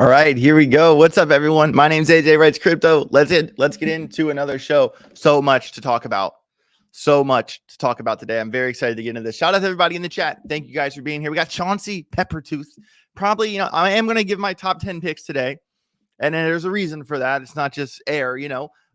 All right, here we go. What's up, everyone? My name's AJ Writes Crypto. Let's get into another show. So much to talk about. So much to talk about today. I'm very excited to get into this. Shout out to everybody in the chat. Thank you guys for being here. We got Chauncey Peppertooth. Probably, I am going to give my top 10 picks today. And there's a reason for that. It's not just air,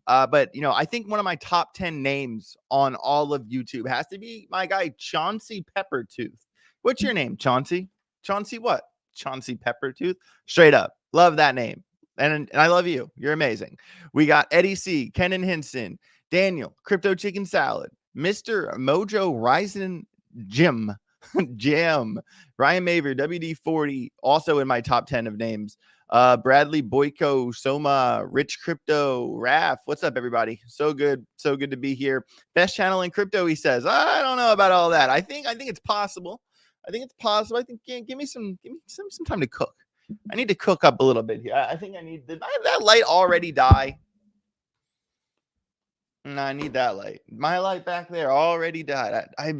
but I think one of my top 10 names on all of YouTube has to be my guy, Chauncey Peppertooth. What's your name, Chauncey? Chauncey what? Chauncey Peppertooth. Straight up. Love that name. And I love you. You're amazing. We got Eddie C, Kenan Hinson, Daniel, Crypto Chicken Salad, Mr. Mojo Ryzen Jim, Ryan Maver, WD40, also in my top 10 of names. Bradley Boyko, Soma, Rich Crypto, Raf. What's up, everybody? So good to be here. Best channel in crypto, he says. I don't know about all that. I think it's possible. I think give me some time to cook. I need to cook up a little bit here. I think I need that light already die. No, I need that light. My light back there already died. I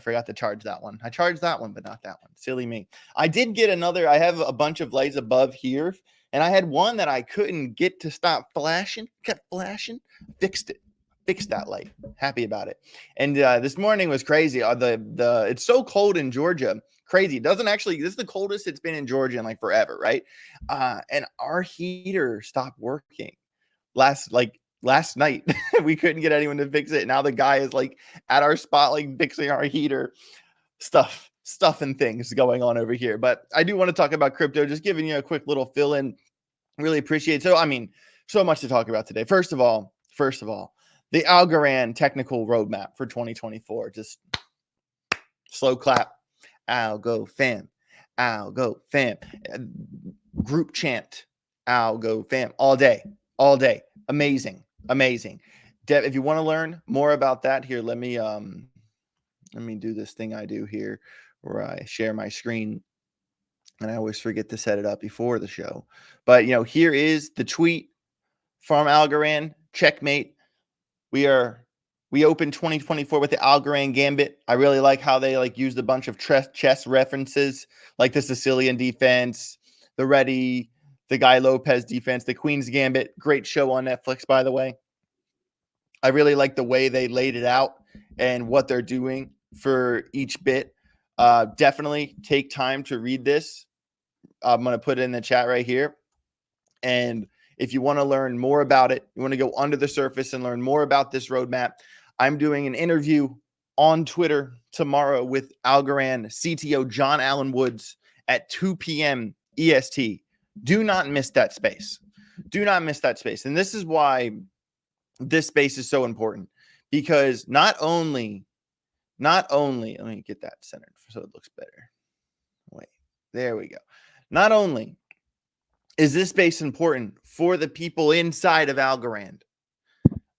forgot to charge that one. I charged that one, but not that one. Silly me. I did get another. I have a bunch of lights above here, and I had one that I couldn't get to stop flashing. Kept flashing. Fixed that light. Happy about it. And this morning was crazy. It's so cold in Georgia. Crazy. This is the coldest it's been in Georgia in like forever, right? And our heater stopped working last night. We couldn't get anyone to fix it. Now the guy is like at our spot, like fixing our heater. Stuff and things going on over here. But I do want to talk about crypto, just giving you a quick little fill in. Really appreciate it. So much to talk about today. First of all, the Algorand technical roadmap for 2024. Just slow clap. Algo fam. Group chant. Algo fam. All day. Amazing. If you want to learn more about that, here, let me do this thing I do here where I share my screen. And I always forget to set it up before the show. But, here is the tweet from Algorand. Checkmate. We opened 2024 with the Algorand Gambit. I really like how they used a bunch of chess references, like the Sicilian defense, the Ready, the Guy Lopez defense, the Queen's Gambit. Great show on Netflix, by the way. I really like the way they laid it out and what they're doing for each bit. Definitely take time to read this. I'm going to put it in the chat right here. And if you want to learn more about it, you want to go under the surface and learn more about this roadmap, I'm doing an interview on Twitter tomorrow with Algorand CTO John Allen Woods at 2 p.m. EST. Do not miss that space. And this is why this space is so important, because not only, let me get that centered so it looks better. Wait, there we go. Not only is this space important for the people inside of Algorand,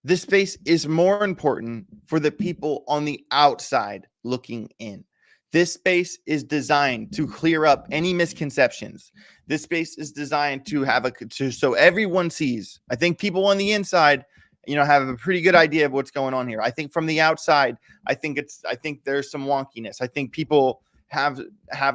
this space is more important for the people on the outside looking in. This space is designed to clear up any misconceptions. This space is designed to so everyone sees. I think people on the inside, have a pretty good idea of what's going on here. I think from the outside, I think there's some wonkiness. I think people have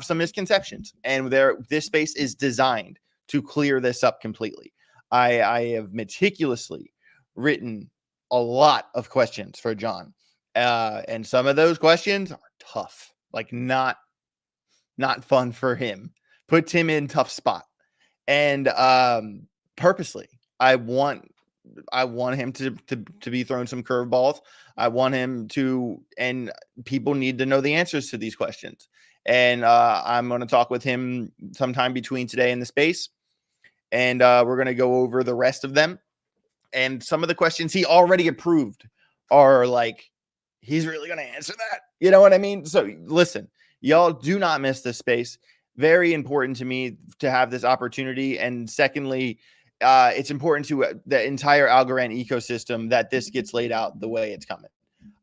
some misconceptions, and this space is designed to clear this up completely. I have meticulously written a lot of questions for John, and some of those questions are tough, like not fun for him. Puts him in tough spot, and purposely, I want him to be thrown some curveballs. I want him to, and people need to know the answers to these questions. And I'm going to talk with him sometime between today and the space. And we're going to go over the rest of them. And some of the questions he already approved are like, he's really going to answer that. You know what I mean? So listen, y'all do not miss this space. Very important to me to have this opportunity. And secondly, it's important to the entire Algorand ecosystem that this gets laid out the way it's coming.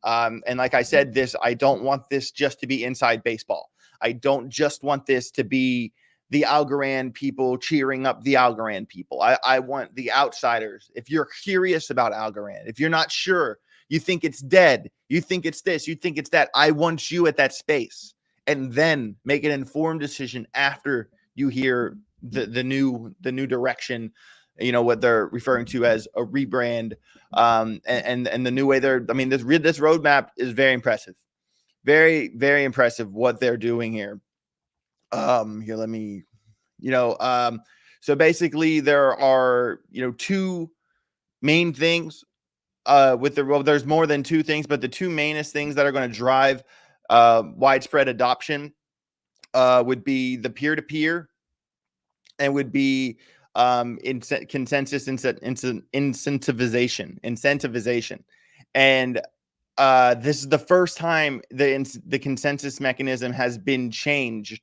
And like I said, I don't want this just to be inside baseball. I don't just want this to be the Algorand people cheering up the Algorand people. I want the outsiders. If you're curious about Algorand, if you're not sure, you think it's dead, you think it's this, you think it's that, I want you at that space, and then make an informed decision after you hear the new direction, you know, what they're referring to as a rebrand, and the new way they're, I mean, this roadmap is very impressive. Very, very impressive what they're doing here. Here, let me, so basically there are, two main things with the, well, there's more than two things, but the two mainest things that are going to drive widespread adoption would be the peer-to-peer, and would be consensus incentivization. And this is the first time the consensus mechanism has been changed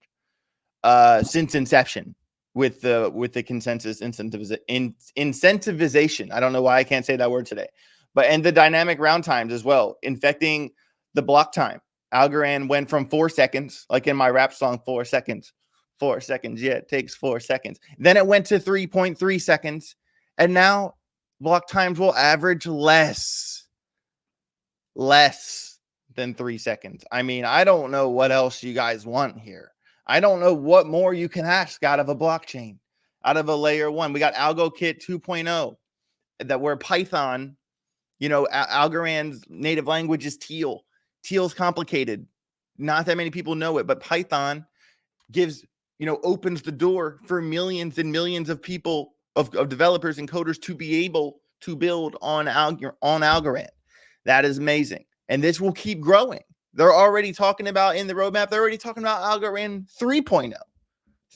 since inception with the consensus incentivization. I don't know why I can't say that word today, but and the dynamic round times as well, infecting the block time. Algorand went from 4 seconds, like in my rap song, 4 seconds. 4 seconds. Yeah, it takes 4 seconds. Then it went to 3.3 seconds. And now block times will average less than 3 seconds. I mean, I don't know what else you guys want here. I don't know what more you can ask out of a blockchain, out of a layer one. We got Algo Kit 2.0, that where Python, Algorand's native language is Teal. Teal's complicated. Not that many people know it, but Python gives, opens the door for millions and millions of people, of developers and coders, to be able to build on Algorand. That is amazing. And this will keep growing. They're already talking about in the roadmap, they're already talking about Algorand 3.0.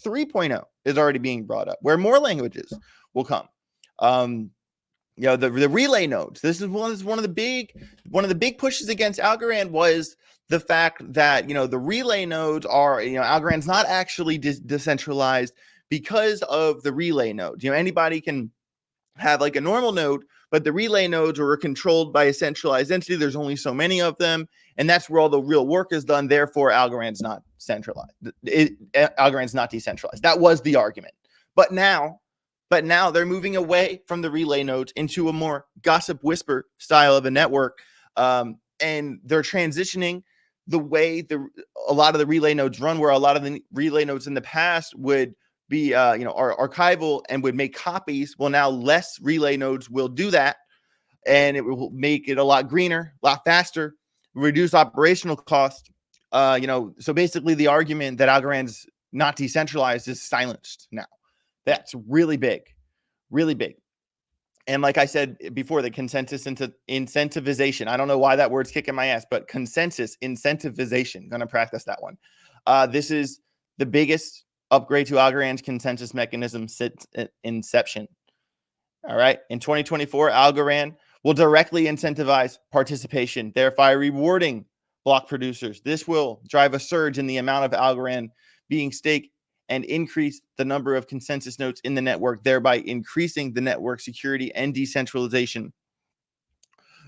3.0 is already being brought up, where more languages will come. The relay nodes. This is one of the big pushes against Algorand, was the fact that, the relay nodes are, Algorand's not actually decentralized because of the relay nodes. Anybody can have like a normal node, but the relay nodes are controlled by a centralized entity. There's only so many of them, and that's where all the real work is done. Therefore, Algorand's not centralized. Algorand's not decentralized. That was the argument. But now they're moving away from the relay nodes into a more gossip whisper style of a network, and they're transitioning the way a lot of the relay nodes run, where a lot of the relay nodes in the past would be are archival and would make copies. Well, now less relay nodes will do that, and it will make it a lot greener, a lot faster, reduce operational cost. So basically the argument that Algorand's not decentralized is silenced now. That's really big, really big. And like I said before, the consensus incentivization. I don't know why that word's kicking my ass, but consensus incentivization. Going to practice that one. This is the biggest upgrade to Algorand's consensus mechanism since inception. All right. In 2024, Algorand will directly incentivize participation, thereby rewarding block producers. This will drive a surge in the amount of Algorand being staked and increase the number of consensus nodes in the network, thereby increasing the network security and decentralization.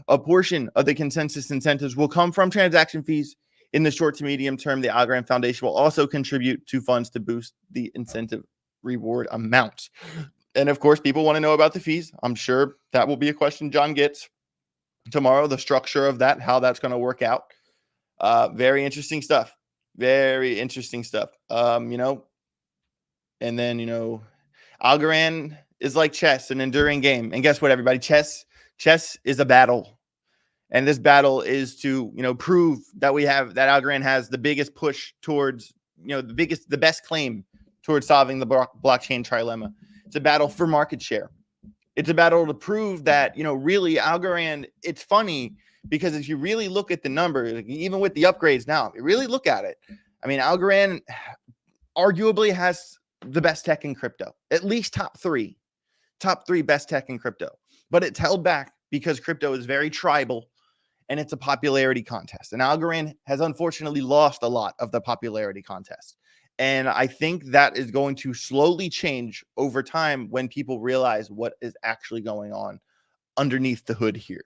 A portion of the consensus incentives will come from transaction fees. In the short to medium term, the Algorand Foundation will also contribute to funds to boost the incentive reward amount. And of course, people want to know about the fees. I'm sure that will be a question John gets tomorrow, the structure of that, how that's going to work out. Very interesting stuff. Very interesting stuff. And then, Algorand is like chess, an enduring game. And guess what, everybody? Chess is a battle. And this battle is to, prove that Algorand has the biggest push towards, the best claim towards solving the blockchain trilemma. It's a battle for market share. It's a battle to prove that, really Algorand, it's funny because if you really look at the numbers, even with the upgrades now, if you really look at it, I mean, Algorand arguably has the best tech in crypto, at least top three best tech in crypto, but it's held back because crypto is very tribal and it's a popularity contest. And Algorand has unfortunately lost a lot of the popularity contest. And I think that is going to slowly change over time when people realize what is actually going on underneath the hood here.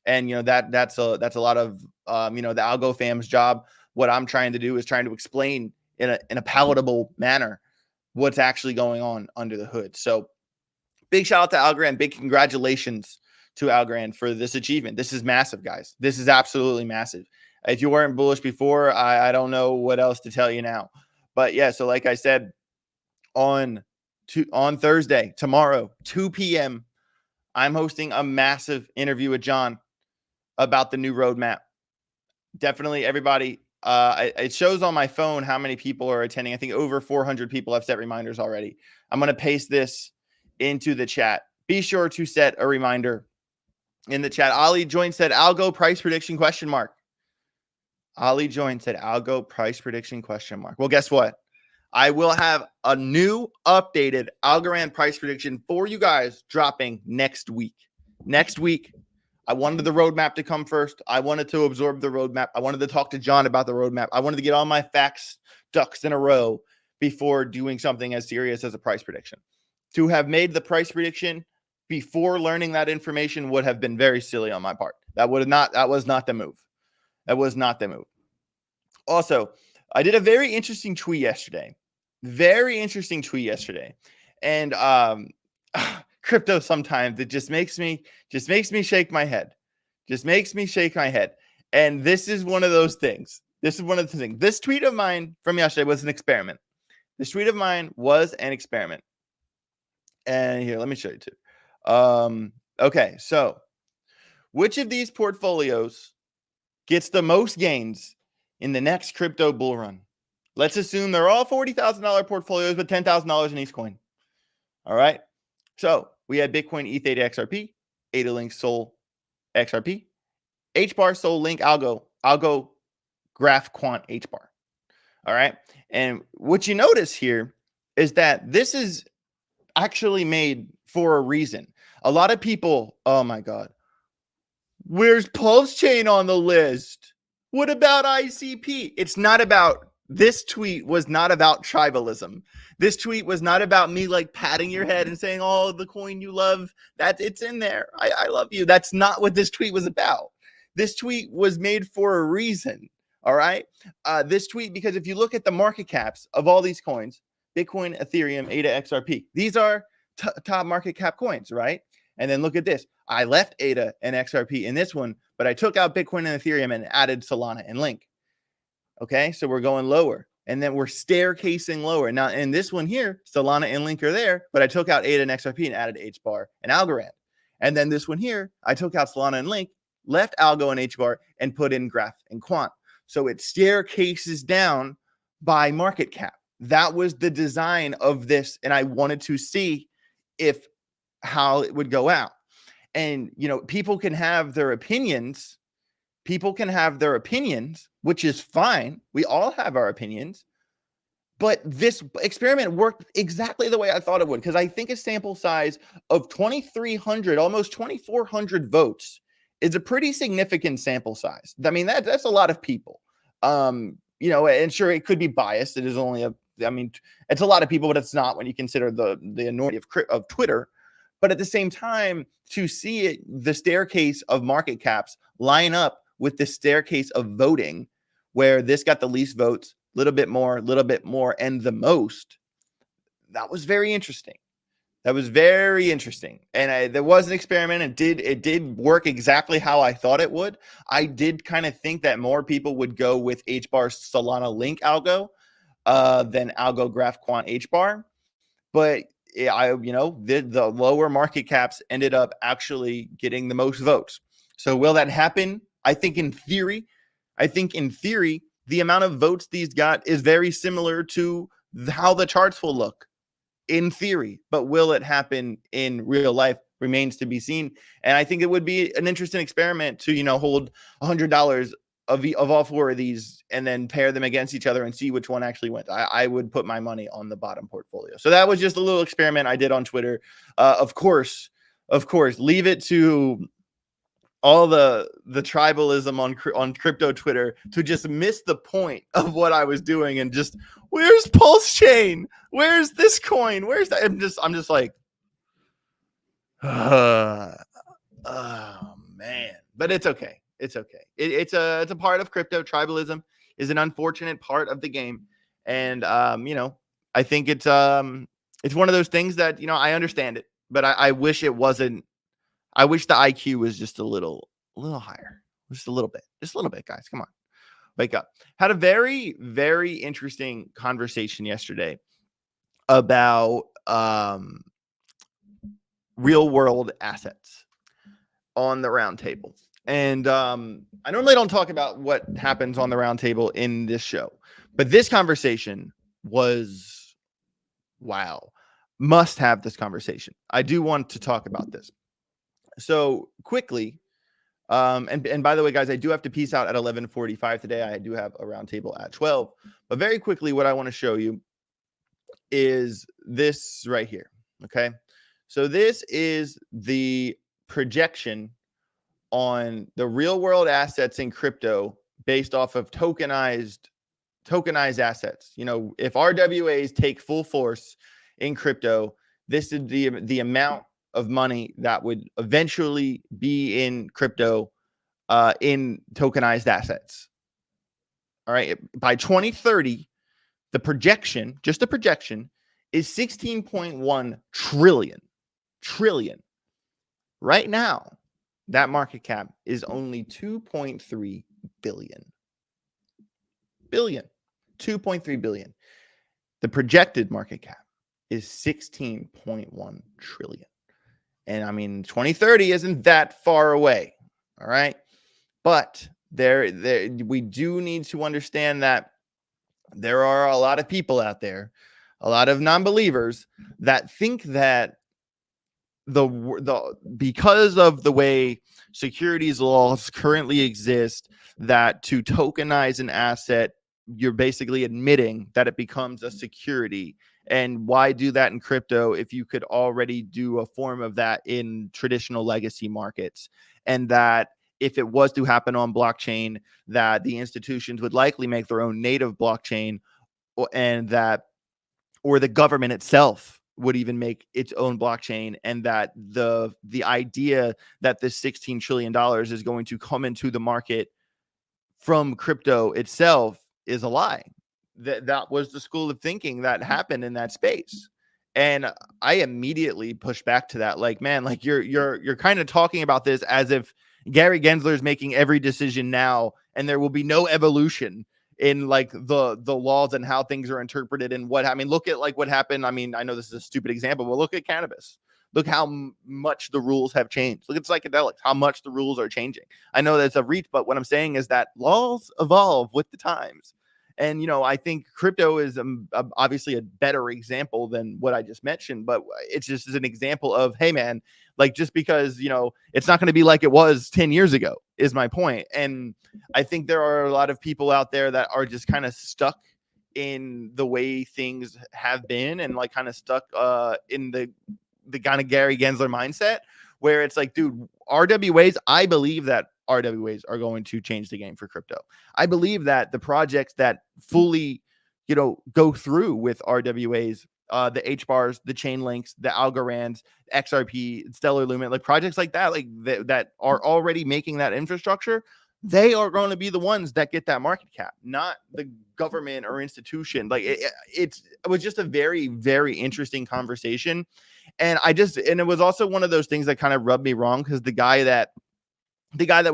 And, that's a lot of, the Algo fam's job. What I'm trying to do is trying to explain in a palatable manner what's actually going on under the hood. So big shout out to Algorand. Big congratulations to Algorand for this achievement. This is massive, guys. This is absolutely massive. If you weren't bullish before, I don't know what else to tell you now. But yeah, so like I said, on Thursday, tomorrow, 2 p.m. I'm hosting a massive interview with John about the new roadmap. Definitely, everybody. It shows on my phone how many people are attending. I think over 400 people have set reminders already. I'm going to paste this into the chat. Be sure to set a reminder in the chat. Ali joined, said Algo price prediction question mark. Ali joined, said Algo price prediction question mark. Well, guess what? I will have a new updated Algorand price prediction for you guys dropping next week. Next week. I wanted the roadmap to come first. I wanted to absorb the roadmap. I wanted to talk to John about the roadmap. I wanted to get all my facts, ducks in a row before doing something as serious as a price prediction. To have made the price prediction before learning that information would have been very silly on my part. That was not the move. That was not the move. Also, I did a very interesting tweet yesterday. And crypto sometimes it just makes me shake my head. And this is one of those things. This tweet of mine from yesterday was an experiment. And here, let me show you too. Okay, so which of these portfolios gets the most gains in the next crypto bull run? Let's assume they're all $40,000 portfolios with $10,000 in each coin. All right. So we had Bitcoin, ETH, ADA, XRP, ADA Link, Sol, XRP, HBAR, Sol, Link, Algo, Graph, Quant, HBAR. All right. And what you notice here is that this is actually made for a reason. A lot of people, oh my God, where's Pulse Chain on the list? What about ICP? This tweet was not about tribalism. This tweet was not about me like patting your head and saying, oh, the coin you love, that it's in there. I love you. That's not what this tweet was about. This tweet was made for a reason. All right. This tweet, because if you look at the market caps of all these coins, Bitcoin, Ethereum, ADA, XRP, these are top market cap coins, right? And then look at this. I left ADA and XRP in this one, but I took out Bitcoin and Ethereum and added Solana and Link. Okay, so we're going lower, and then we're staircasing lower. Now, in this one here, Solana and Link are there, but I took out ADA and XRP and added HBAR and Algorand. And then this one here, I took out Solana and Link, left Algo and HBAR, and put in Graph and Quant. So it staircases down by market cap. That was the design of this, and I wanted to see how it would go out. And, people can have their opinions. Which is fine. We all have our opinions. But this experiment worked exactly the way I thought it would, because I think a sample size of 2,300, almost 2,400 votes is a pretty significant sample size. I mean, that's a lot of people. And sure, it could be biased. It is only it's a lot of people, but it's not when you consider the enormity of Twitter. But at the same time, to see the staircase of market caps line up with the staircase of voting, where this got the least votes, a little bit more, and the most, that was very interesting. And there was an experiment. It did work exactly how I thought it would. I did kind of think that more people would go with HBAR, Solana, Link, Algo than Algo, Graph, Quant, HBAR. But the lower market caps ended up actually getting the most votes. So will that happen? I think in theory, the amount of votes these got is very similar to how the charts will look in theory. But will it happen in real life remains to be seen. And I think it would be an interesting experiment to, hold $100 of all four of these and then pair them against each other and see which one actually wins. I would put my money on the bottom portfolio. So that was just a little experiment I did on Twitter. Of course, leave it to all the tribalism on crypto Twitter to just miss the point of what I was doing and just, where's Pulse Chain? Where's this coin? Where's that? I'm just like, oh man. But it's okay. It's a part of crypto. Tribalism is an unfortunate part of the game. And I think it's one of those things that, I understand it, but I wish it wasn't. I wish the IQ was just a little higher, just a little bit, guys. Come on, wake up. Had a very, very interesting conversation yesterday about real world assets on the roundtable. And I normally don't talk about what happens on the roundtable in this show, but this conversation was wow. Must have this conversation. I do want to talk about this. So quickly, and by the way, guys, I do have to peace out at 11:45 today. I do have a roundtable at 12. But very quickly, what I want to show you is this right here. Okay. So this is the projection on the real world assets in crypto based off of tokenized assets. You know, if RWAs take full force in crypto, this is the amount of money that would eventually be in crypto in tokenized assets. All right, by 2030, the projection, just the projection, is 16.1 trillion. Right now, that market cap is only 2.3 billion. 2.3 billion. The projected market cap is 16.1 trillion. And I mean, 2030 isn't that far away. All right. But we do need to understand that there are a lot of people out there, a lot of non-believers that think that because of the way securities laws currently exist, that to tokenize an asset, you're basically admitting that it becomes a security. And why do that in crypto if you could already do a form of that in traditional legacy markets? And that if it was to happen on blockchain, that the institutions would likely make their own native blockchain, and that, or the government itself would even make its own blockchain, and that the idea that this $16 trillion is going to come into the market from crypto itself is a lie. That was the school of thinking that happened in that space. And I immediately pushed back to that. Like, man, like you're kind of talking about this as if Gary Gensler is making every decision now, and there will be no evolution in like the laws and how things are interpreted and what, I mean, look at like what happened. I mean, I know this is a stupid example, but look at cannabis. Look how much the rules have changed. Look at psychedelics, how much the rules are changing. I know that's a reach, but what I'm saying is that laws evolve with the times. And, you know, I think crypto is obviously a better example than what I just mentioned, but it's just as an example of, hey, man, like just because, you know, it's not going to be like it was 10 years ago is my point. And I think there are a lot of people out there that are just kind of stuck in the way things have been, and like kind of stuck in the kind of Gary Gensler mindset, where it's like, dude, RWAs, I believe that RWAs are going to change the game for crypto. I believe that the projects that fully, you know, go through with RWAs, the HBARs, the chain links, the Algorands, XRP, Stellar Lumen, like projects like that, like that are already making that infrastructure, they are going to be the ones that get that market cap, not the government or institution. Like it was just a very, very interesting conversation. And it was also one of those things that kind of rubbed me wrong, because the guy that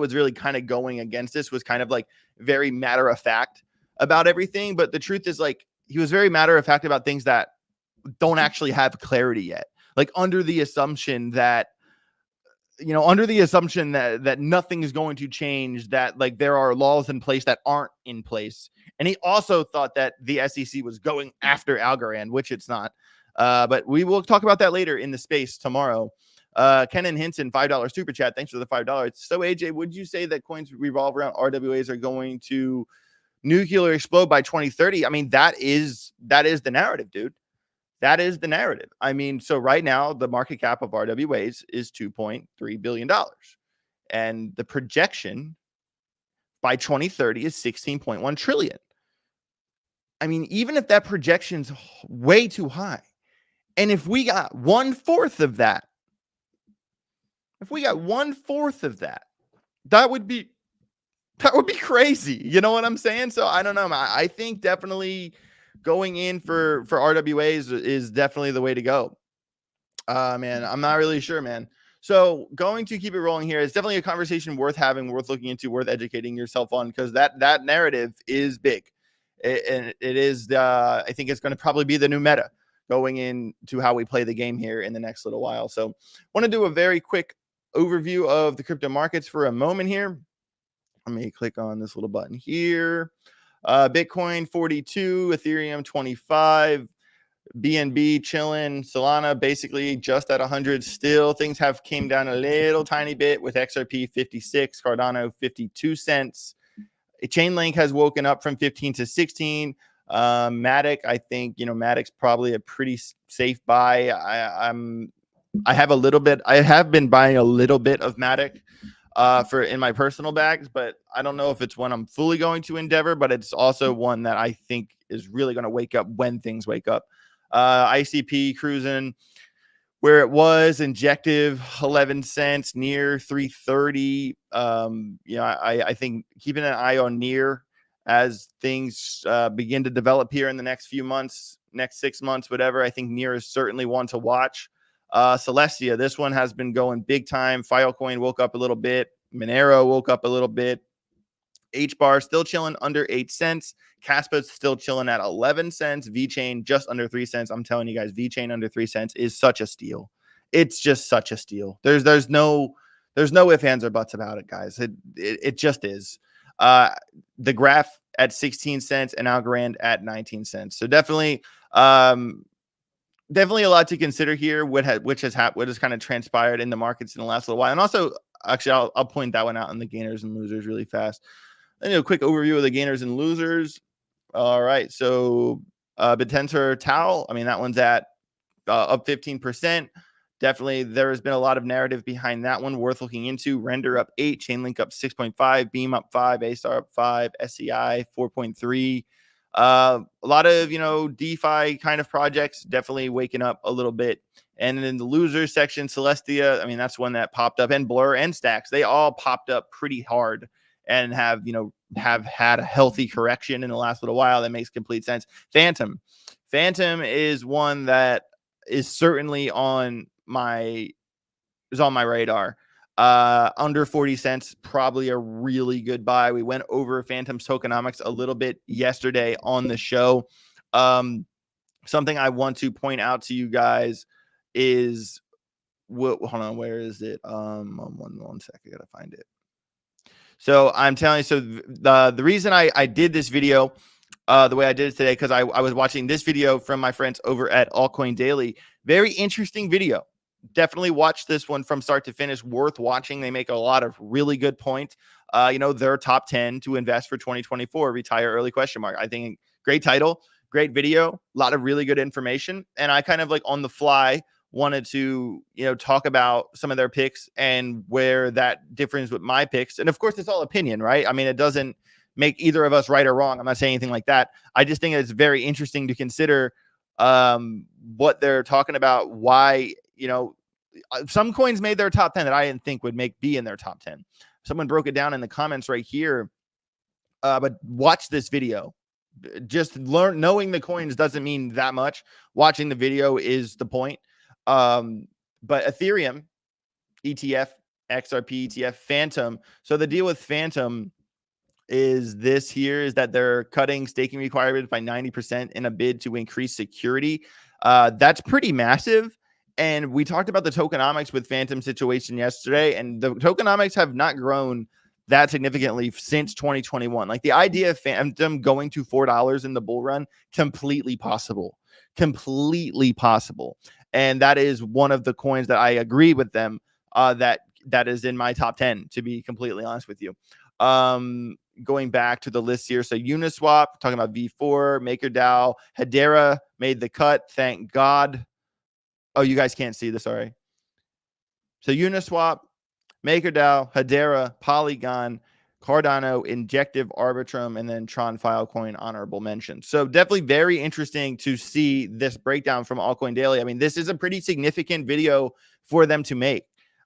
was really kind of going against this was kind of like very matter of fact about everything. But the truth is, like, he was very matter of fact about things that don't actually have clarity yet. Like under the assumption that, you know, that nothing is going to change, that like there are laws in place that aren't in place. And he also thought that the SEC was going after Algorand, which it's not. But we will talk about that later in the space tomorrow. Kenan Hinton, $5 super chat. Thanks for the $5. So AJ, would you say that coins revolve around RWAs are going to nuclear explode by 2030? I mean, that is the narrative, dude. That is the narrative. I mean, so right now the market cap of RWAs is $2.3 billion. And the projection by 2030 is 16.1 trillion. I mean, even if that projection's way too high, and if we got 1/4 of that, that would be crazy. You know what I'm saying? So I don't know. I think definitely going in for RWAs is definitely the way to go. Man, I'm not really sure, man. So going to keep it rolling here. It's definitely a conversation worth having, worth looking into, worth educating yourself on, because that narrative is big. And it is, I think it's going to probably be the new meta. going into how we play the game here in the next little while. So want to do a very quick overview of the crypto markets for a moment here. Let me click on this little button here. Bitcoin 42, Ethereum 25, BNB chilling, Solana basically just at 100 still. Things have came down a little tiny bit with XRP 56, Cardano 52 cents. Chainlink has woken up from 15 to 16. Matic, I think, Matic's probably a pretty safe buy. I have been buying a little bit of Matic for in my personal bags, but I don't know if it's one I'm fully going to endeavor, but it's also one that I think is really going to wake up when things wake up. ICP cruising where it was, injective 11 cents, near 330. I think keeping an eye on near as things begin to develop here in the next few months, next 6 months, whatever. I think near is certainly one to watch. Celestia, this one has been going big time. Filecoin woke up a little bit. Monero woke up a little bit. HBAR still chilling under 8 cents. Caspa's still chilling at 11 cents. VeChain just under 3 cents. I'm telling you guys, VeChain under 3 cents is such a steal. It's just such a steal. There's no ifs, ands, or buts about it, guys. It just is. The graph at 16 cents and Algorand at 19 cents. So definitely a lot to consider here. What has kind of transpired in the markets in the last little while, and also actually I'll point that one out in the gainers and losers really fast. Then a quick overview of the gainers and losers. All right, so Bitenter Tau, I mean, that one's at up 15%. Definitely, there has been a lot of narrative behind that one worth looking into. Render up 8, Chainlink up 6.5, Beam up 5, AStar up 5, SCI 4.3. A lot of DeFi kind of projects definitely waking up a little bit. And in the losers section, Celestia, I mean, that's one that popped up, and Blur and Stacks, they all popped up pretty hard and have had a healthy correction in the last little while. That makes complete sense. Phantom is one that is certainly on my radar. Under 40 cents, probably a really good buy. We went over Phantom's tokenomics a little bit yesterday on the show. Something I want to point out to you guys is hold on, where is it? One sec, I gotta find it. So I'm telling you, so the reason I did this video the way I did it today, because I was watching this video from my friends over at Altcoin Daily. Very interesting video. Definitely watch this one from start to finish. Worth watching. They make a lot of really good points. Their top 10 to invest for 2024, retire early ? I think great title, great video, a lot of really good information. And I kind of like on the fly wanted to, talk about some of their picks and where that differs with my picks. And of course, it's all opinion, right? I mean, it doesn't make either of us right or wrong. I'm not saying anything like that. I just think it's very interesting to consider what they're talking about. Why, some coins made their top 10 that I didn't think would be in their top 10. Someone broke it down in the comments right here. But watch this video. Just knowing the coins doesn't mean that much. Watching the video is the point. But Ethereum ETF, XRP ETF, Phantom. So the deal with Phantom is that they're cutting staking requirements by 90% in a bid to increase security. That's pretty massive. And we talked about the tokenomics with Phantom situation yesterday, and the tokenomics have not grown that significantly since 2021. Like the idea of Phantom going to $4 in the bull run, completely possible. And that is one of the coins that I agree with them that is in my top 10, to be completely honest with you. Going back to the list here. So Uniswap, talking about V4, MakerDAO, Hedera made the cut. Thank God. Oh, you guys can't see this. Sorry. So Uniswap, MakerDAO, Hedera, Polygon, Cardano, Injective, Arbitrum, and then Tron Filecoin honorable mention. So definitely very interesting to see this breakdown from Altcoin Daily. I mean, this is a pretty significant video for them to make.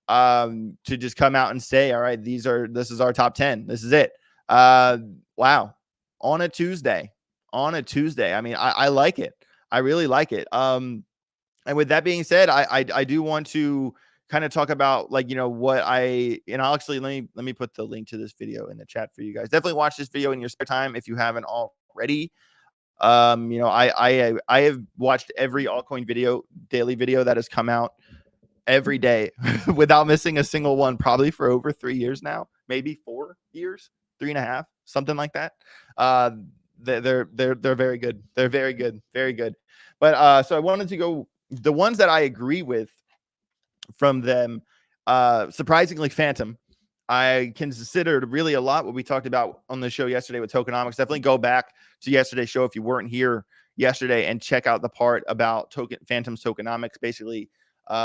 To just come out and say, all right, this is our top 10. This is it. Wow. On a Tuesday. I mean, I like it. I really like it. And with that being said, I do want to kind of talk about what I'll actually let me put the link to this video in the chat for you guys. Definitely watch this video in your spare time if you haven't already. You know, I have watched every altcoin video, daily video that has come out every day without missing a single one, probably for over 3 years now, maybe 4 years, 3.5, something like that. Uh, they're very good. They're very good, very good. But so I wanted to go the ones that I agree with from them. Surprisingly, Phantom. I considered really a lot what we talked about on the show yesterday with tokenomics. Definitely go back to yesterday's show if you weren't here yesterday and check out the part about Phantom's tokenomics. Basically,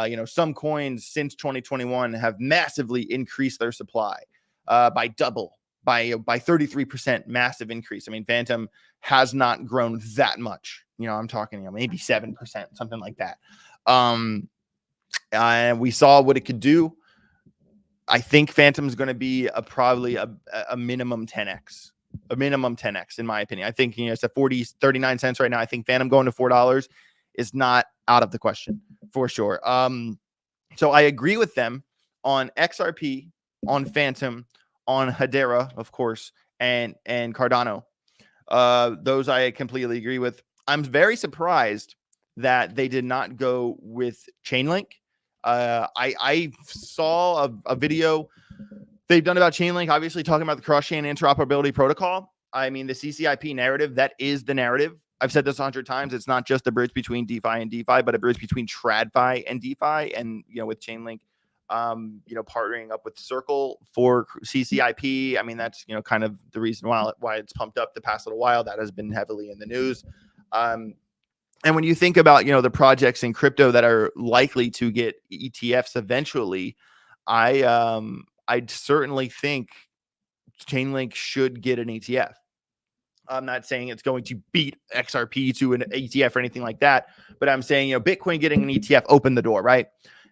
you know, some coins since 2021 have massively increased their supply by double, by 33%, massive increase. I mean, Phantom has not grown that much. You know, I'm talking, you know, maybe 7%, something like that. And we saw what it could do. I think Phantom's going to be probably a minimum 10x, in my opinion. I think, you know, it's at 39 cents right now. I think Phantom going to $4 is not out of the question for sure. So I agree with them on XRP, on Phantom, on Hedera, of course, and Cardano. Those I completely agree with. I'm very surprised that they did not go with Chainlink. I saw a video they've done about Chainlink, obviously talking about the cross-chain interoperability protocol. I mean, the CCIP narrative, that is the narrative. I've said this 100 times. It's not just a bridge between DeFi and DeFi, but a bridge between TradFi and DeFi. And, you know, with Chainlink, you know, partnering up with Circle for CCIP. I mean, that's, you know, kind of the reason why it's pumped up the past little while. That has been heavily in the news. And when you think about, you know, the projects in crypto that are likely to get ETFs eventually, I'd certainly think Chainlink should get an ETF. I'm not saying it's going to beat XRP to an ETF or anything like that, but I'm saying, you know, Bitcoin getting an ETF opened the door, right?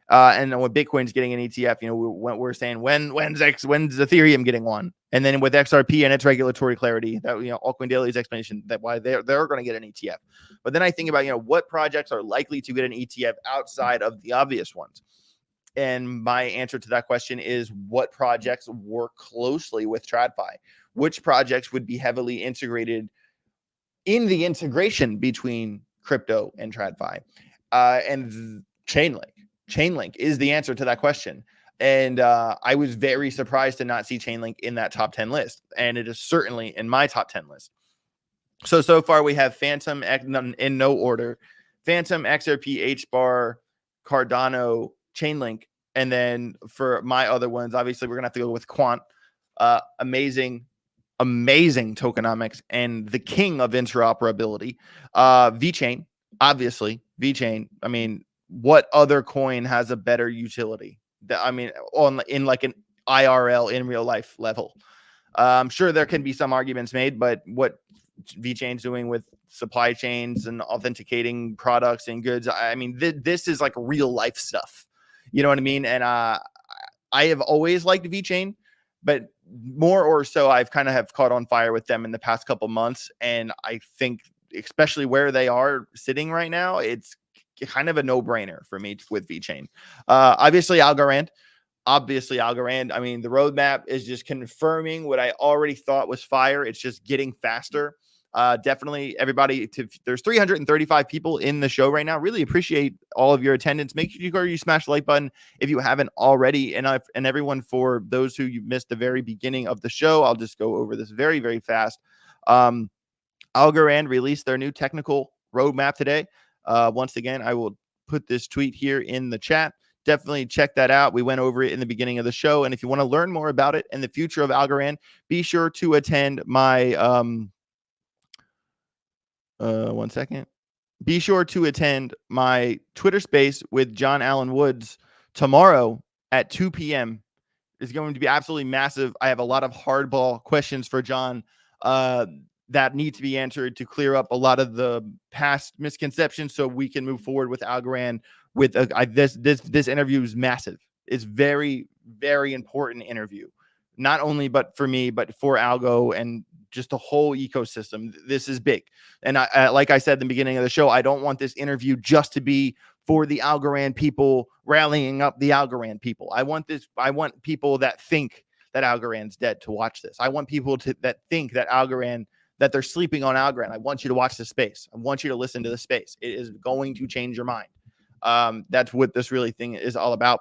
And when Bitcoin's getting an ETF, you know, we're saying when's Ethereum getting one? And then with XRP and its regulatory clarity, that, you know, Altcoin Daily's explanation that why they're going to get an ETF. But then I think about, you know, what projects are likely to get an ETF outside of the obvious ones. And my answer to that question is what projects work closely with TradFi? Which projects would be heavily integrated in the integration between crypto and TradFi? And Chainlink is the answer to that question. And I was very surprised to not see Chainlink in that top 10 list. And it is certainly in my top 10 list. So far we have Phantom in no order. Phantom, XRP, HBAR, Cardano, Chainlink. And then for my other ones, obviously we're going to have to go with Quant. Amazing tokenomics and the king of interoperability. VeChain, obviously. VeChain, I mean, what other coin has a better utility? I mean, in like an IRL, in real life level. I'm sure there can be some arguments made, but what VeChain's doing with supply chains and authenticating products and goods, I mean, this is like real life stuff. You know what I mean? And I have always liked VeChain, but more or so I've kind of have caught on fire with them in the past couple months. And I think especially where they are sitting right now, it's kind of a no-brainer for me with VeChain. Obviously Algorand. I mean, the roadmap is just confirming what I already thought was fire. It's just getting faster. Definitely everybody, there's 335 people in the show right now. Really appreciate all of your attendance. Make sure you smash the like button if you haven't already. And everyone, for those who you missed the very beginning of the show, I'll just go over this very, very fast. Algorand released their new technical roadmap today. Once again, I will put this tweet here in the chat. Definitely check that out. We went over it in the beginning of the show. And if you want to learn more about it and the future of Algorand, be sure to attend my one second. Be sure to attend my Twitter space with John Allen Woods tomorrow at 2 p.m. It's going to be absolutely massive. I have a lot of hardball questions for John that need to be answered to clear up a lot of the past misconceptions so we can move forward with Algorand. With this interview is massive. It's very, very important interview, not only but for me, but for Algo and just the whole ecosystem. This is big. And I like I said at the beginning of the show, I don't want this interview just to be for the Algorand people rallying up the Algorand people. I want people that think that Algorand's dead to watch this. I want people that think that Algorand, that they're sleeping on Algorand. I want you to watch the space. I want you to listen to the space. It is going to change your mind. That's what this really thing is all about.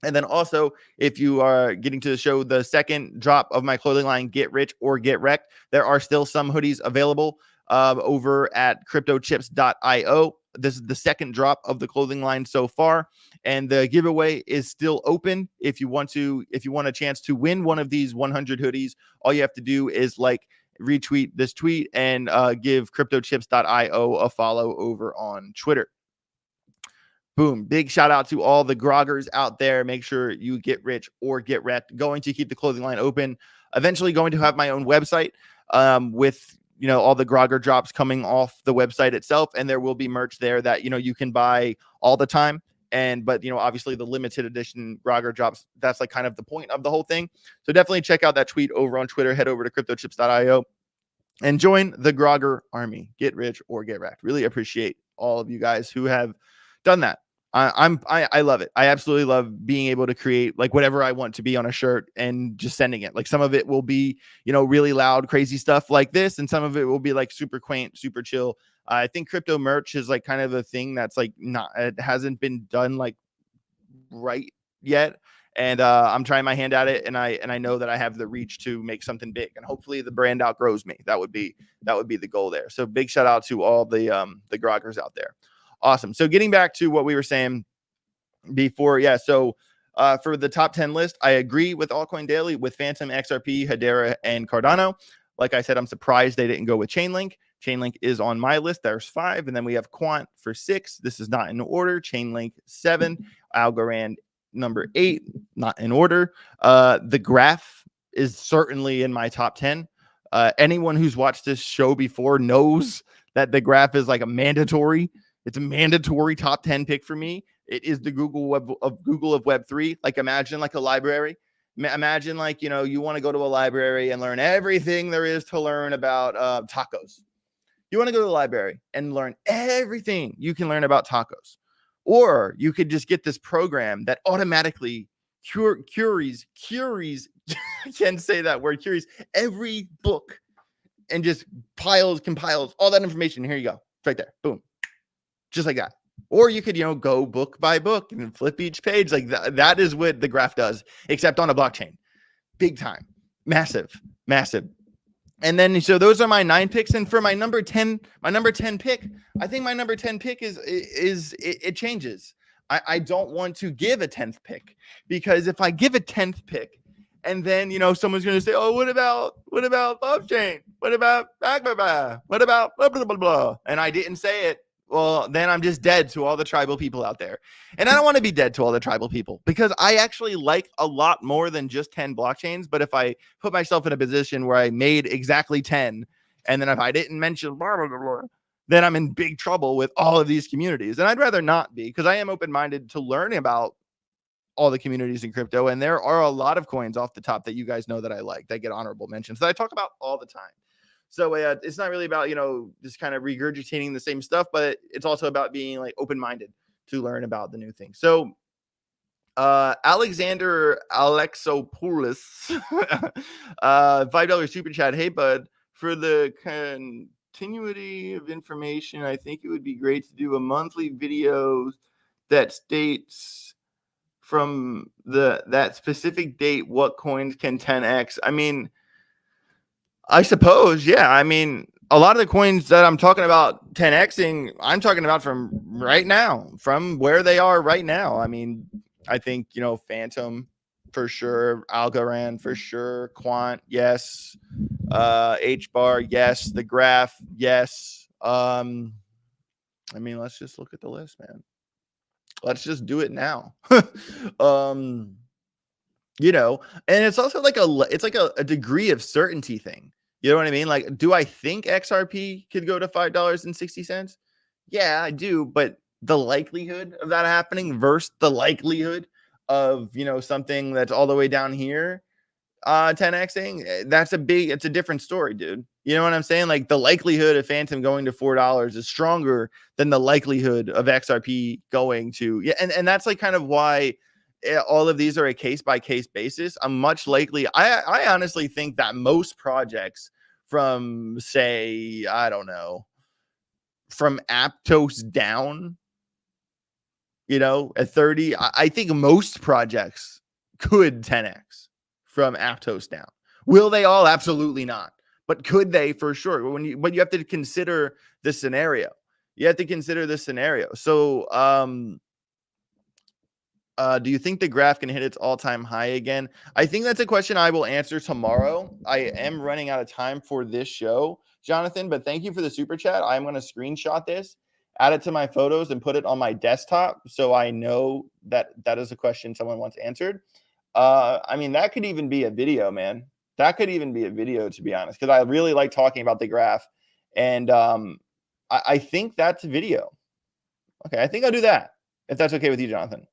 And then also, if you are getting to the show, the second drop of my clothing line, Get Rich or Get Wrecked, there are still some hoodies available over at cryptochips.io. This is the second drop of the clothing line so far, and the giveaway is still open. If you want a chance to win one of these 100 hoodies, all you have to do is retweet this tweet and give cryptochips.io a follow over on Twitter. Boom. Big shout out to all the groggers out there. Make sure you get rich or get wrecked. Going to keep the clothing line open. Eventually going to have my own website with, all the grogger drops coming off the website itself. And there will be merch there that, you can buy all the time. But obviously the limited edition grogger drops, that's like kind of the point of the whole thing. So definitely check out that tweet over on Twitter. Head over to cryptochips.io and join the grogger army. Get rich or get wrecked. Really appreciate all of you guys who have done that. I love it. I absolutely love being able to create like whatever I want to be on a shirt and just sending it. Like some of it will be, really loud, crazy stuff like this. And some of it will be like super quaint, super chill. I think crypto merch is like kind of a thing that's like it hasn't been done like right yet. And I'm trying my hand at it, and I know that I have the reach to make something big, and hopefully the brand outgrows me. That would be the goal there. So big shout out to all the groggers out there. Awesome. So getting back to what we were saying before, yeah. So for the top 10 list, I agree with Altcoin Daily with Phantom, XRP, Hedera, and Cardano. Like I said, I'm surprised they didn't go with Chainlink. Chainlink is on my list. There's 5, and then we have Quant for 6. This is not in order. Chainlink 7, Algorand number 8, not in order. The Graph is certainly in my top 10. Anyone who's watched this show before knows that the Graph is like a mandatory. It's a mandatory top 10 pick for me. It is the Google of Web3. Like imagine like a library. Imagine like, you want to go to a library and learn everything there is to learn about tacos. You want to go to the library and learn everything you can learn about tacos. Or you could just get this program that automatically queries, I can't say that word, queries every book and just compiles all that information. Here you go. It's right there. Boom. Just like that. Or you could, go book by book and flip each page. Like that is what the Graph does, except on a blockchain. Big time. Massive. And then, so those are my 9 picks. And for my number 10 pick, I think my number 10 pick is it changes. I don't want to give a 10th pick, because if I give a 10th pick and then, someone's going to say, oh, what about blockchain? What about what about blah, blah, blah, blah. And I didn't say it. Well, then I'm just dead to all the tribal people out there. And I don't want to be dead to all the tribal people, because I actually like a lot more than just 10 blockchains. But if I put myself in a position where I made exactly 10, and then if I didn't mention blah, blah, blah, blah, then I'm in big trouble with all of these communities. And I'd rather not be, because I am open-minded to learn about all the communities in crypto. And there are a lot of coins off the top that you guys know that I like, that get honorable mentions, that I talk about all the time. So it's not really about, just kind of regurgitating the same stuff, but it's also about being like open-minded to learn about the new thing. So Alexander Alexopoulos, $5 super chat. Hey, bud, for the continuity of information, I think it would be great to do a monthly video that states from that specific date what coins can 10x. I mean, I suppose, yeah. I mean, a lot of the coins that I'm talking about 10xing, I'm talking about from right now, from where they are right now. I mean, I think, Phantom for sure, Algorand for sure, Quant, yes, H-bar, yes, the Graph, yes. I mean, let's just look at the list, man. Let's just do it now. And it's also like a degree of certainty thing. You know what I mean? Like, do I think XRP could go to $5.60? Yeah, I do. But the likelihood of that happening versus the likelihood of, something that's all the way down here, 10xing, it's a different story, dude. You know what I'm saying? Like, the likelihood of Phantom going to $4 is stronger than the likelihood of XRP going to, yeah. And that's like kind of why all of these are a case by case basis. I'm much likely. I honestly think that most projects from say, I don't know, from Aptos down, at 30, I think most projects could 10x from Aptos down. Will they all? Absolutely not. But could they? For sure. But you have to consider the scenario. So, do you think the graph can hit its all-time high again? I think that's a question I will answer tomorrow. I am running out of time for this show, Jonathan, but thank you for the super chat. I'm going to screenshot this, add it to my photos, and put it on my desktop so I know that that is a question someone wants answered. I mean, that could even be a video, man. That could even be a video, to be honest, because I really like talking about the graph. And I think that's a video. Okay, I think I'll do that, if that's okay with you, Jonathan.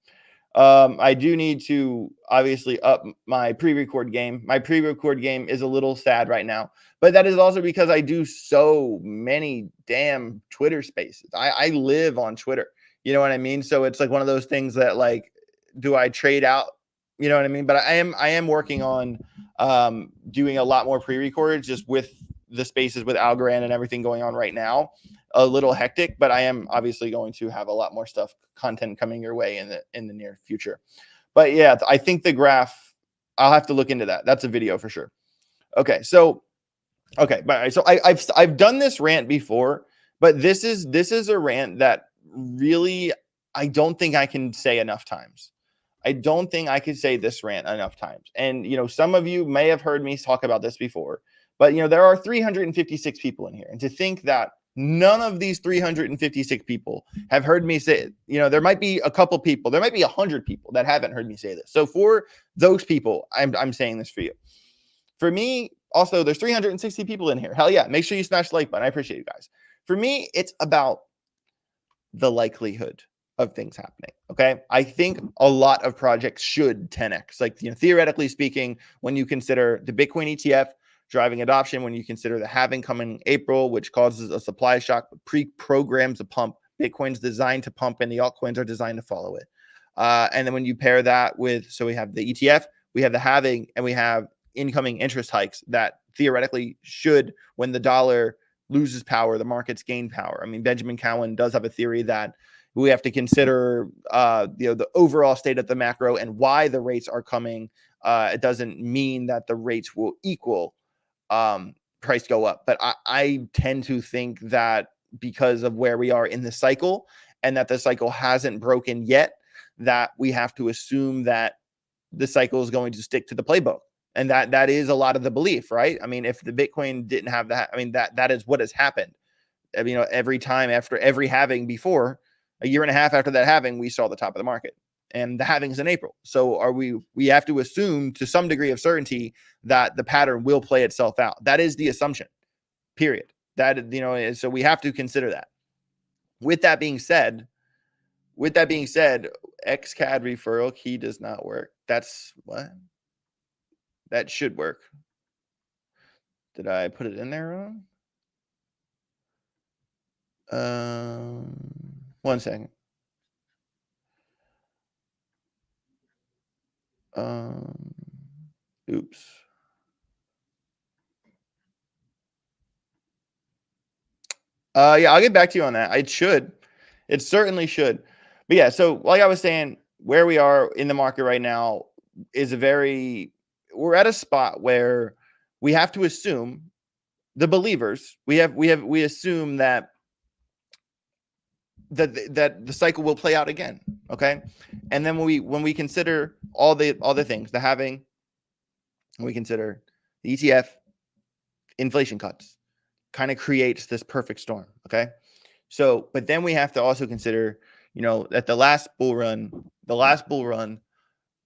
I do need to obviously up my pre-record game. My pre-record game is a little sad right now, but that is also because I do so many damn Twitter spaces. I live on Twitter. You know what I mean? So it's like one of those things that, like, do I trade out? You know what I mean? But I am working on doing a lot more pre-records, just with the spaces with Algorand and everything going on right now. A little hectic, but I am obviously going to have a lot more content coming your way in the near future. But yeah, I think the graph, I'll have to look into that. That's a video for sure. Okay, so I've done this rant before, but this is a rant that really I don't think I can say enough times. I don't think I could say this rant enough times. And some of you may have heard me talk about this before, but there are 356 people in here, and to think that none of these 356 people have heard me say it. There might be a couple people, there might be 100 people that haven't heard me say this. So for those people, I'm saying this for you. For me, also, there's 360 people in here. Hell yeah. Make sure you smash the like button. I appreciate you guys. For me, it's about the likelihood of things happening. Okay. I think a lot of projects should 10x. Like, theoretically speaking, when you consider the Bitcoin ETF driving adoption, when you consider the halving coming in April, which causes a supply shock, pre-programs a pump. Bitcoin's designed to pump, and the altcoins are designed to follow it. And then when you pair that with, so we have the ETF, we have the halving, and we have incoming interest hikes that theoretically should, when the dollar loses power, the markets gain power. I mean, Benjamin Cowan does have a theory that we have to consider, the overall state of the macro and why the rates are coming. It doesn't mean that the rates will equal price go up. But I tend to think that because of where we are in the cycle, and that the cycle hasn't broken yet, that we have to assume that the cycle is going to stick to the playbook. And that is a lot of the belief, right? I mean, if the Bitcoin didn't have that, I mean, that is what has happened. Every time after every halving before, a year and a half after that halving, we saw the top of the market. And the halving is in April. So we have to assume to some degree of certainty that the pattern will play itself out. That is the assumption, period. So we have to consider that. With that being said, XCAD referral key does not work. That's what? That should work. Did I put it in there wrong? One second. Oops. Yeah, I'll get back to you on that. It should. It certainly should. But yeah, so like I was saying, where we are in the market right now is we're at a spot where we have to assume, the believers, we assume that the cycle will play out again. Okay. And then when we consider all the things, the halving, we consider the ETF, inflation cuts, kind of creates this perfect storm. Okay. So, but then we have to also consider, that the last bull run,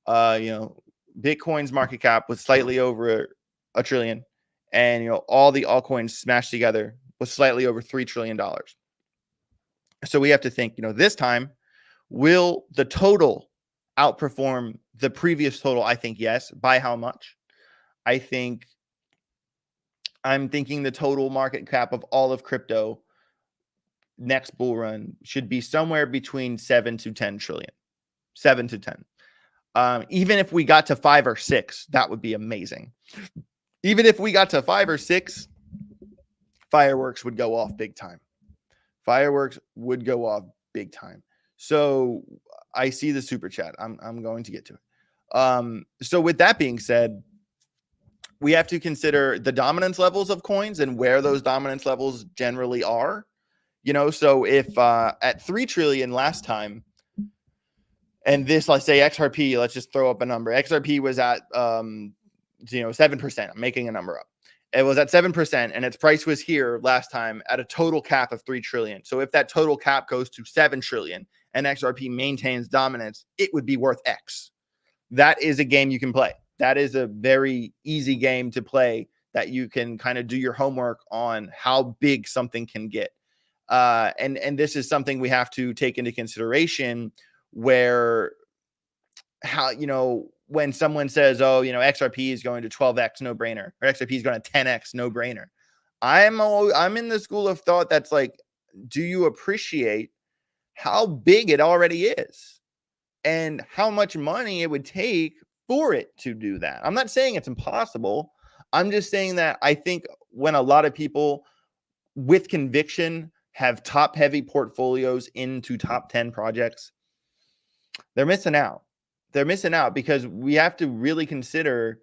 Bitcoin's market cap was slightly over $1 trillion, and all the altcoins smashed together was slightly over $3 trillion. So we have to think, this time, will the total outperform the previous total? I think yes. By how much? I'm thinking the total market cap of all of crypto next bull run should be somewhere between 7 to 10 trillion. 7 to 10. Even if we got to 5 or 6, that would be amazing. Even if we got to 5 or 6, fireworks would go off big time. Fireworks would go off big time. So I see the super chat. I'm going to get to it. So with that being said, we have to consider the dominance levels of coins and where those dominance levels generally are. So if at 3 trillion last time, and this, let's say XRP, let's just throw up a number. XRP was at 7%. I'm making a number up. It was at 7%, and its price was here last time at a total cap of 3 trillion. So if that total cap goes to 7 trillion and XRP maintains dominance, it would be worth X. That is a game you can play. That is a very easy game to play that you can kind of do your homework on how big something can get. And this is something we have to take into consideration where when someone says, XRP is going to 12x, no brainer, or XRP is going to 10x, no brainer. I'm in the school of thought that's like, do you appreciate how big it already is and how much money it would take for it to do that? I'm not saying it's impossible. I'm just saying that I think when a lot of people with conviction have top heavy portfolios into top 10 projects, they're missing out. They're missing out because we have to really consider,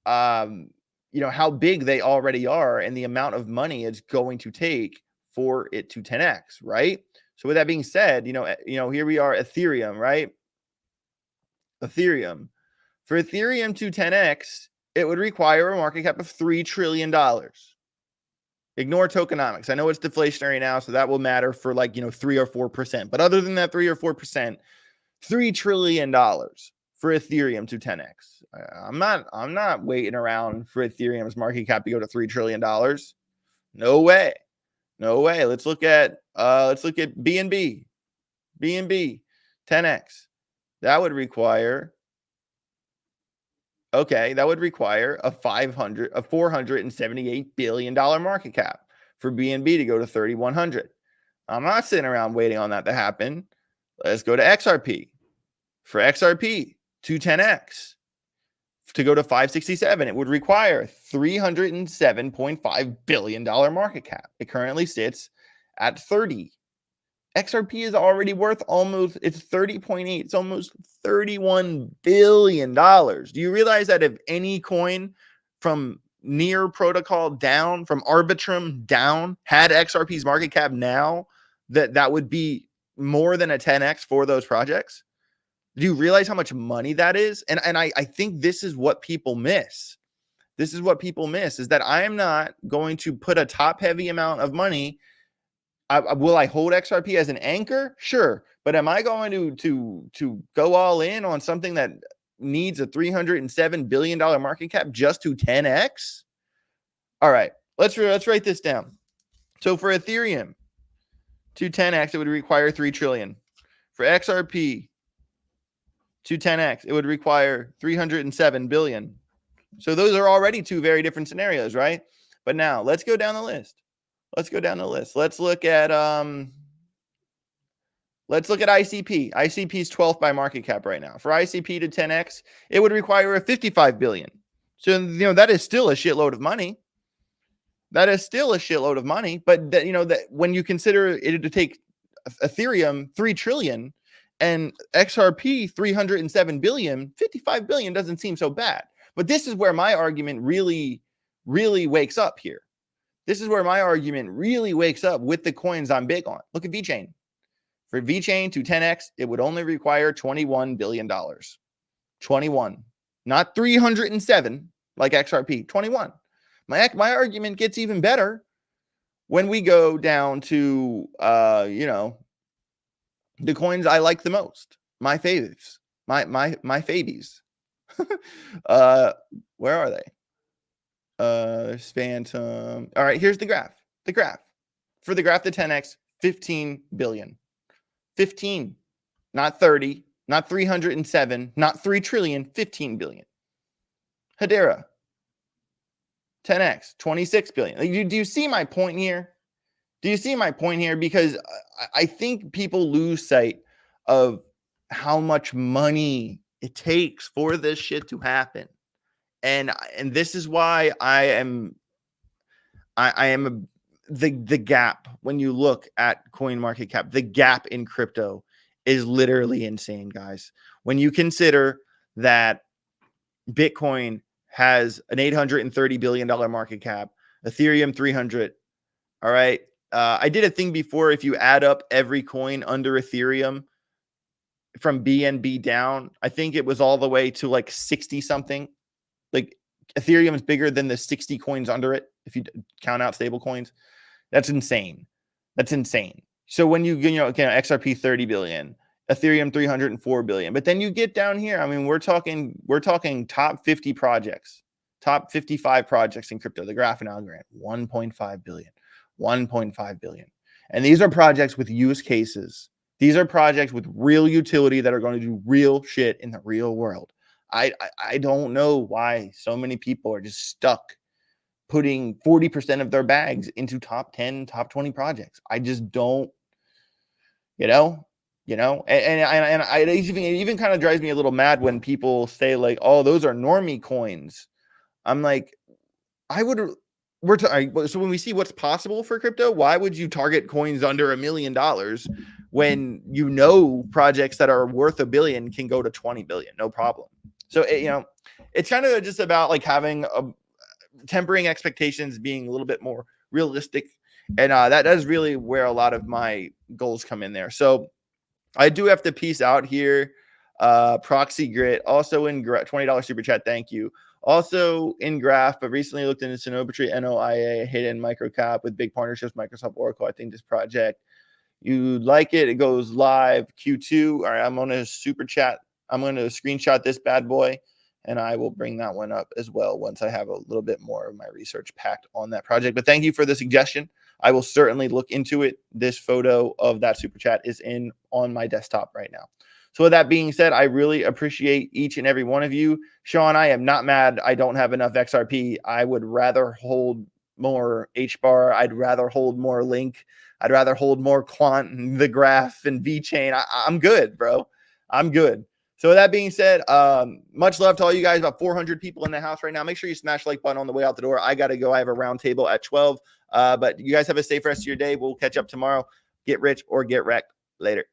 how big they already are and the amount of money it's going to take for it to 10x, right? So with that being said, here we are, Ethereum, right? Ethereum. For Ethereum to 10x, it would require a market cap of $3 trillion. Ignore tokenomics. I know it's deflationary now, so that will matter for 3 or 4%. But other than that 3 or 4%, $3 trillion for Ethereum to 10x. I'm not waiting around for Ethereum's market cap to go to $3 trillion. No way. No way. Let's look at BNB. BNB 10x. That would require a $478 billion market cap for BNB to go to 3,100. I'm not sitting around waiting on that to happen. Let's go to XRP. For XRP to 10x to go to 567, it would require $307.5 billion market cap. It currently sits at 30. XRP is already worth it's 30.8. It's almost $31 billion. Do you realize that if any coin from Near Protocol down, from Arbitrum down, had XRP's market cap now, that would be more than a 10x for those projects? Do you realize how much money that is? And I think this is what people miss. This is what people miss, is that I am not going to put a top heavy amount of money. Will I hold XRP as an anchor? Sure. But am I going to go all in on something that needs a $307 billion market cap just to 10x? All right, let's write this down. So for Ethereum to 10x, it would require 3 trillion. For XRP to 10x, it would require 307 billion. So those are already two very different scenarios, right? But now let's go down the list. Let's look at ICP. ICP is 12th by market cap right now. For ICP to 10x, it would require a 55 billion. So that is still a shitload of money. But that when you consider it to take Ethereum 3 trillion and XRP 307 billion, 55 billion doesn't seem so bad. But this is where my argument really, really wakes up here. This is where my argument really wakes up with the coins I'm big on. Look at VeChain. For VeChain to 10x, it would only require $21 billion. 21. Not 307 like XRP. 21. My argument gets even better when we go down to, the coins I like the most. My faves. My favies. Where are they? There's Phantom. All right, here's the graph. For the graph to 10x, 15 billion. 15, not 30, not 307, not 3 trillion, 15 billion. Hedera, 10x, 26 billion. Do you see my point here? Because I think people lose sight of how much money it takes for this shit to happen. And this is why the gap when you look at coin market cap, the gap in crypto is literally insane, guys. When you consider that Bitcoin has an $830 billion market cap, Ethereum 300. All right. I did a thing before. If you add up every coin under Ethereum from BNB down, I think it was all the way to like 60 something. Like Ethereum is bigger than the 60 coins under it. If you count out stable coins, that's insane. That's insane. So when you XRP 30 billion, Ethereum 304 billion, but then you get down here. I mean, we're talking top 50 projects, top 55 projects in crypto. The graph and Algorand, 1.5 billion, 1.5 billion. And these are projects with use cases. These are projects with real utility that are going to do real shit in the real world. I don't know why so many people are just stuck putting 40% of their bags into top 10, top 20 projects. I just don't, and it even kind of drives me a little mad when people say like, oh, those are normie coins. I'm like, so when we see what's possible for crypto, why would you target coins under $1 million when projects that are worth $1 billion can go to 20 billion, no problem. So it's kind of just about like having tempering expectations, being a little bit more realistic, and that is really where a lot of my goals come in there. So I do have to peace out here. Proxy Grit also in $20 super chat, thank you. Also in Graph, but recently looked into Sonometry, NOIA, hidden microcap with big partnerships, Microsoft, Oracle. I think this project, you like it. It goes live Q2. All right, I'm going to super chat. I'm going to screenshot this bad boy, and I will bring that one up as well once I have a little bit more of my research packed on that project. But thank you for the suggestion. I will certainly look into it. This photo of that super chat is on my desktop right now. So with that being said, I really appreciate each and every one of you. Sean, I am not mad I don't have enough XRP. I would rather hold more HBAR. I'd rather hold more Link. I'd rather hold more Quant, the Graph, and VeChain. I'm good, bro. I'm good. So with that being said, much love to all you guys. About 400 people in the house right now. Make sure you smash the like button on the way out the door. I got to go. I have a round table at 12. But you guys have a safe rest of your day. We'll catch up tomorrow. Get rich or get wrecked. Later.